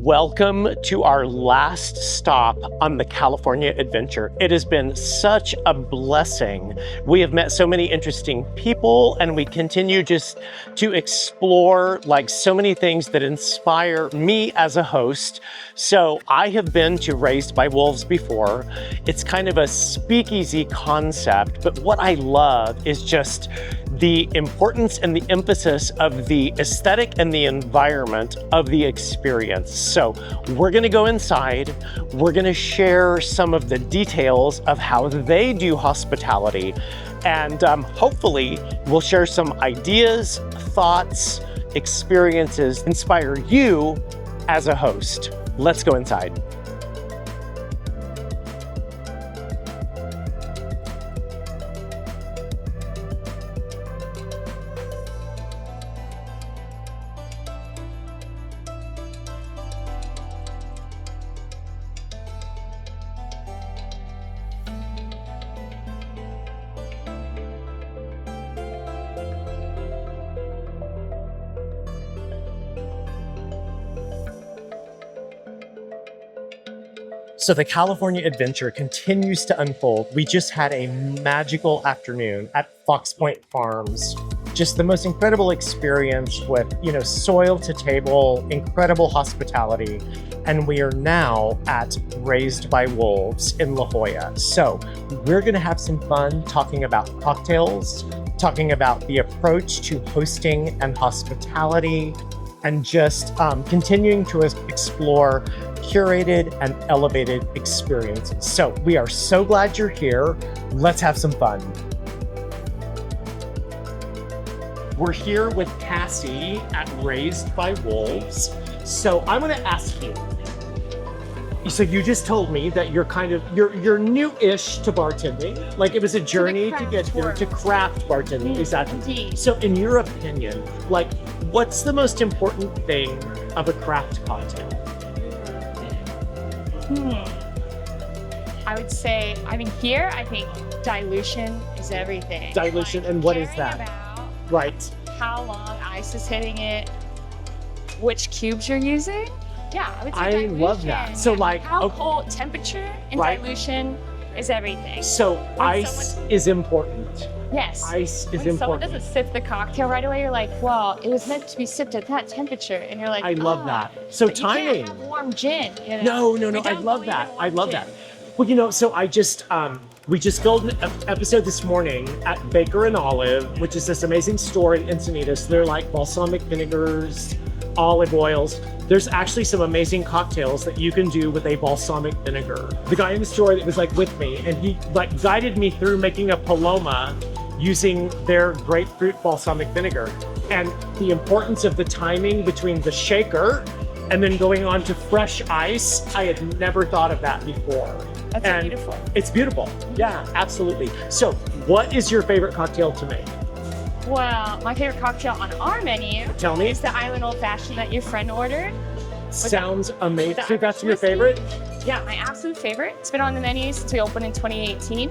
Welcome to our last stop on the California adventure. It has been such a blessing. We have met so many interesting people, and we continue just to explore like so many things that inspire me as a host. So I have been to Raised by Wolves before. It's kind of a speakeasy concept, but what I love is just the importance and the emphasis of the aesthetic and the environment of the experience. So we're gonna go inside, we're gonna share some of the details of how they do hospitality, and hopefully we'll share some ideas, thoughts, experiences, inspire you as a host. Let's go inside. So the California adventure continues to unfold. We just had a magical afternoon at Fox Point Farms. Just the most incredible experience with, soil to table, incredible hospitality. And we are now at Raised by Wolves in La Jolla. So we're gonna have some fun talking about cocktails, talking about the approach to hosting and hospitality, and just continuing to explore curated and elevated experiences. So we are so glad you're here. Let's have some fun. We're here with Cassie at Raised by Wolves. So I'm gonna ask you, so you just told me that you're new-ish to bartending. Like it was a journey to get here to craft bartending. Exactly. Indeed. So in your opinion, like what's the most important thing of a craft cocktail? I would say, here, I think dilution is everything. Dilution, and what is that? Right. How long ice is hitting it, which cubes you're using. Yeah, I would say I dilution. love that. So like, how cold temperature and dilution is everything. So ice is important. Yes. Ice is when someone important. doesn't sip the cocktail right away, you're like, well, it was meant to be sipped at that temperature. And you're like, I love that. So but timing. You can't have warm gin. No. I love that. I love that. Well, so I just, we just filmed an episode this morning at Baker and Olive, which is this amazing store in Encinitas. They're like balsamic vinegars, olive oils. There's actually some amazing cocktails that you can do with a balsamic vinegar. The guy in the store that was like with me, and he like guided me through making a paloma using their grapefruit balsamic vinegar. And the importance of the timing between the shaker and then going on to fresh ice, I had never thought of that before. That's beautiful. It's beautiful. Yeah, absolutely. So what is your favorite cocktail to make? Well, my favorite cocktail on our menu is the Island Old Fashioned that your friend ordered. Sounds amazing. So that's your favorite? Yeah, my absolute favorite. It's been on the menu since we opened in 2018.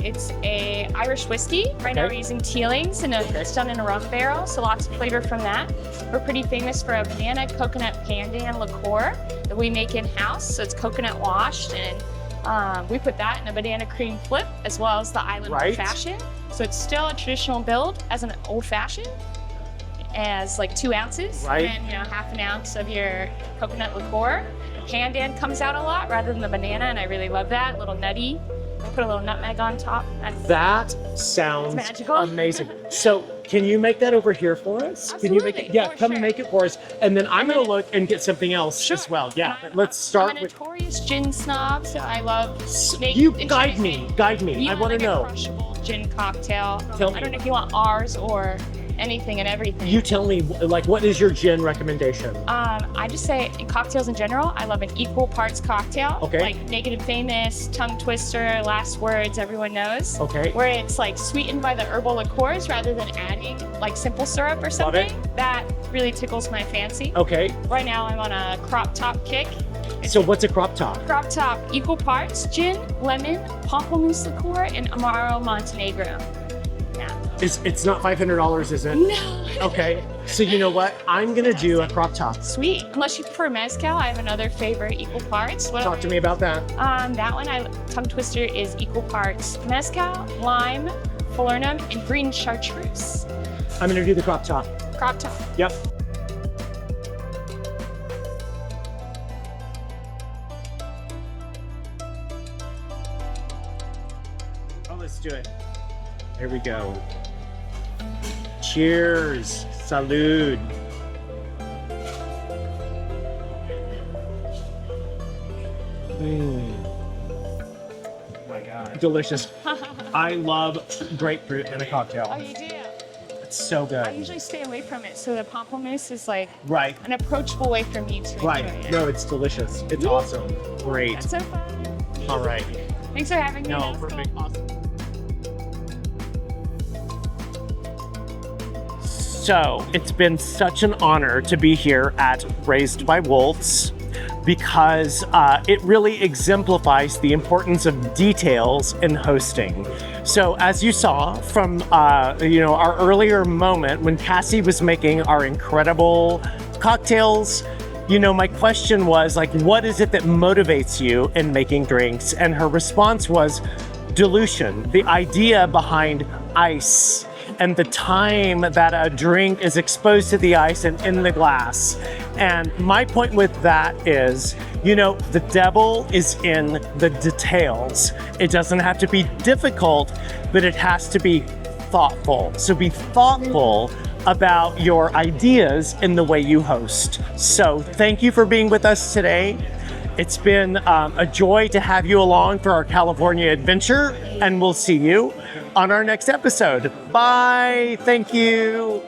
It's a Irish whiskey. Right now we're using Teelings, and it's done in a rum barrel, so lots of flavor from that. We're pretty famous for a banana coconut pandan liqueur that we make in-house. So it's coconut washed, and we put that in a banana cream flip, as well as the Island Old Fashioned. So it's still a traditional build as an old fashioned, as like 2 ounces, and half an ounce of your coconut liqueur. Pandan comes out a lot rather than the banana, and I really love that. A little nutty. Put a little nutmeg on top. That sounds magical. Amazing. So can you make that over here for us? Absolutely. Can you make it? Yeah, come and make it for us. And then I'm going to look and get something else as well. Yeah, but let's start I'm a with... notorious gin snob, so I love making... You guide me. I want to know. A crushable gin cocktail. Tell me. I don't know if you want ours or anything and everything. You tell me, like, what is your gin recommendation? I just say in cocktails in general, I love an equal parts cocktail. Okay. Like Naked and Famous, Tongue Twister, Last Words, everyone knows. Okay. Where it's like sweetened by the herbal liqueurs rather than adding like simple syrup or something. That really tickles my fancy. Okay. Right now I'm on a crop top kick. So what's a crop top? Crop top, equal parts gin, lemon, pamplemousse liqueur, and Amaro Montenegro. Yeah. It's not $500, is it? No. Okay. So you know what? I'm gonna do a crop top. Sweet. Unless you prefer mezcal, I have another favorite, equal parts. Talk to me about that. That one, tongue twister, is equal parts mezcal, lime, falernum, and green chartreuse. I'm gonna do the crop top. Crop top. Yep. Oh, let's do it. Here we go. Cheers. Salud. Oh my God. Delicious. I love grapefruit in a cocktail. Oh, you do? It's so good. I usually stay away from it, so the pamplemousse is like Right. an approachable way for me to Right. enjoy it. No, it's delicious. It's awesome. Great. That's so fun. All right. Thanks for having me. No, That was perfect. cool. Awesome. So it's been such an honor to be here at Raised by Wolves because it really exemplifies the importance of details in hosting. So as you saw from our earlier moment when Cassie was making our incredible cocktails, my question was like, what is it that motivates you in making drinks? And her response was dilution, the idea behind ice and the time that a drink is exposed to the ice and in the glass. And my point with that is, the devil is in the details. It doesn't have to be difficult, but it has to be thoughtful. So be thoughtful about your ideas in the way you host. So thank you for being with us today. It's been a joy to have you along for our California adventure, and we'll see you on our next episode. Bye. Thank you.